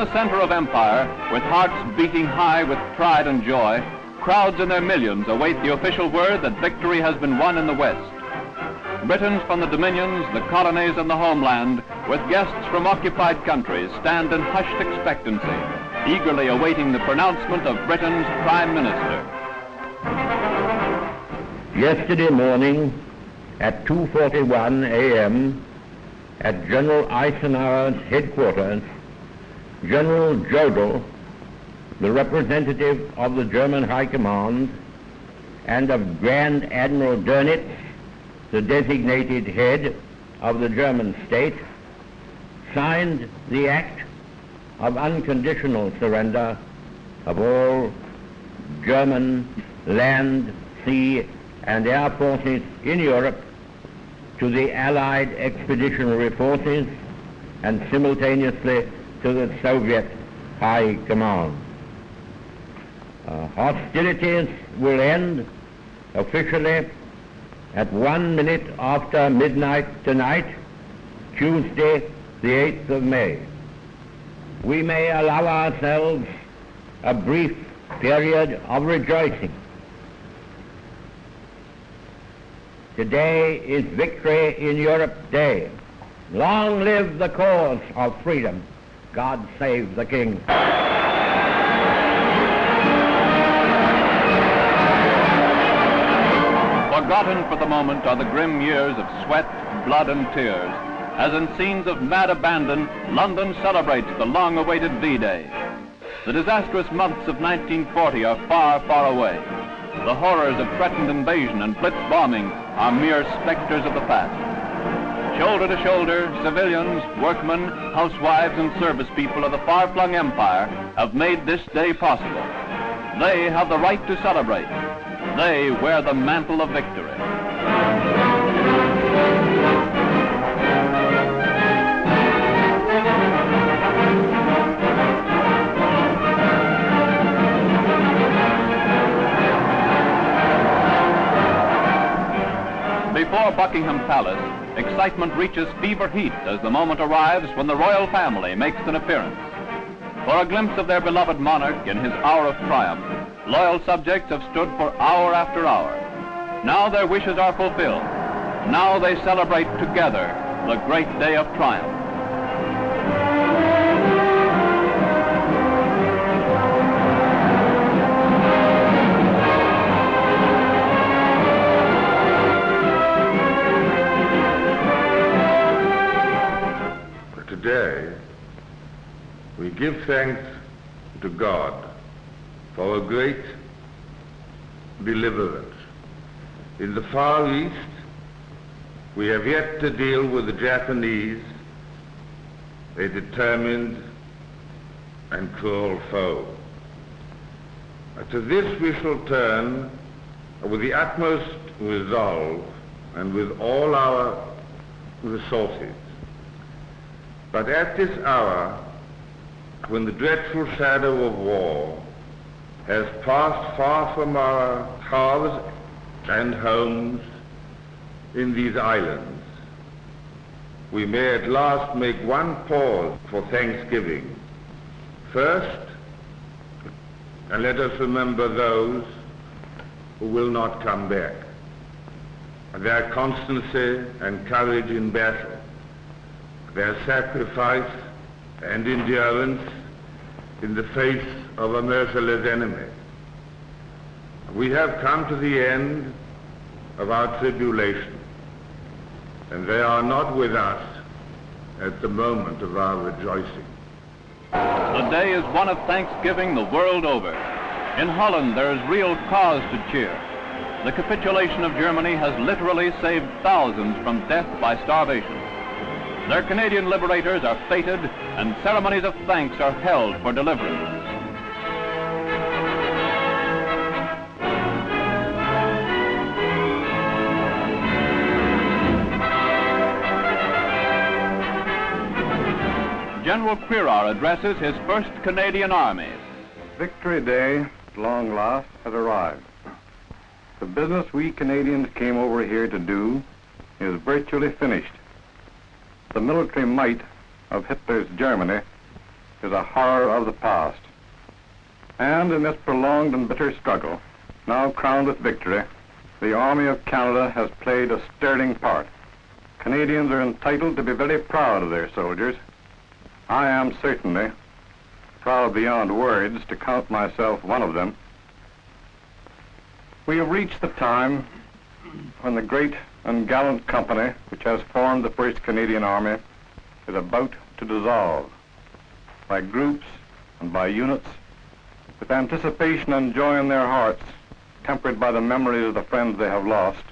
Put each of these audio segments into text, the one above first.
the center of empire, with hearts beating high with pride and joy, crowds in their millions await the official word that victory has been won in the West. Britons from the dominions, the colonies, and the homeland, with guests from occupied countries, stand in hushed expectancy, eagerly awaiting the pronouncement of Britain's Prime Minister. Yesterday morning at 2:41 a.m. at General Eisenhower's headquarters, General Jodl, the representative of the German High Command, and of Grand Admiral Dönitz, the designated head of the German state, signed the act of unconditional surrender of all German land, sea, and air forces in Europe to the Allied Expeditionary Forces and simultaneously to the Soviet High Command. Hostilities will end officially at 1 minute after midnight tonight, Tuesday, the 8th of May. We may allow ourselves a brief period of rejoicing. Today is Victory in Europe Day. Long live the cause of freedom. God save the King. Forgotten for the moment are the grim years of sweat, blood, and tears, as in scenes of mad abandon, London celebrates the long-awaited V-Day. The disastrous months of 1940 are far, far away. The horrors of threatened invasion and blitz bombing are mere specters of the past. Shoulder to shoulder, civilians, workmen, housewives, and service people of the far-flung empire have made this day possible. They have the right to celebrate. They wear the mantle of victory. Before Buckingham Palace, excitement reaches fever heat as the moment arrives when the royal family makes an appearance. For a glimpse of their beloved monarch in his hour of triumph, loyal subjects have stood for hour after hour. Now their wishes are fulfilled. Now they celebrate together the great day of triumph. Today, we give thanks to God for a great deliverance. In the Far East, we have yet to deal with the Japanese, a determined and cruel foe. To this we shall turn with the utmost resolve and with all our resources. But at this hour, when the dreadful shadow of war has passed far from our hearths and homes in these islands, we may at last make one pause for thanksgiving. First, and let us remember those who will not come back, their constancy and courage in battle, their sacrifice and endurance in the face of a merciless enemy. We have come to the end of our tribulation, and they are not with us at the moment of our rejoicing. The day is one of thanksgiving the world over. In Holland, there is real cause to cheer. The capitulation of Germany has literally saved thousands from death by starvation. Their Canadian liberators are feted, and ceremonies of thanks are held for deliverance. General Quirard addresses his 1st Canadian Army. Victory Day, at long last, has arrived. The business we Canadians came over here to do is virtually finished. The military might of Hitler's Germany is a horror of the past. And in this prolonged and bitter struggle, now crowned with victory, the Army of Canada has played a sterling part. Canadians are entitled to be very proud of their soldiers. I am certainly proud beyond words to count myself one of them. We have reached the time when the great and gallant company which has formed the 1st Canadian Army is about to dissolve. By groups and by units, with anticipation and joy in their hearts, tempered by the memories of the friends they have lost,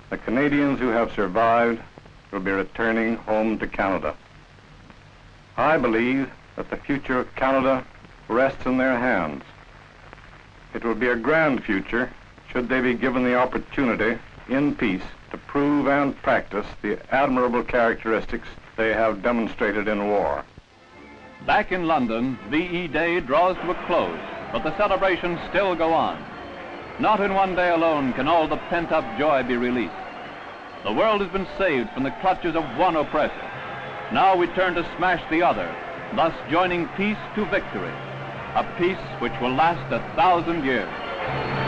the Canadians who have survived will be returning home to Canada. I believe that the future of Canada rests in their hands. It will be a grand future should they be given the opportunity in peace to prove and practice the admirable characteristics they have demonstrated in war. Back in London, VE Day draws to a close, but the celebrations still go on. Not in one day alone can all the pent-up joy be released. The world has been saved from the clutches of one oppressor. Now we turn to smash the other, thus joining peace to victory, a peace which will last 1,000 years.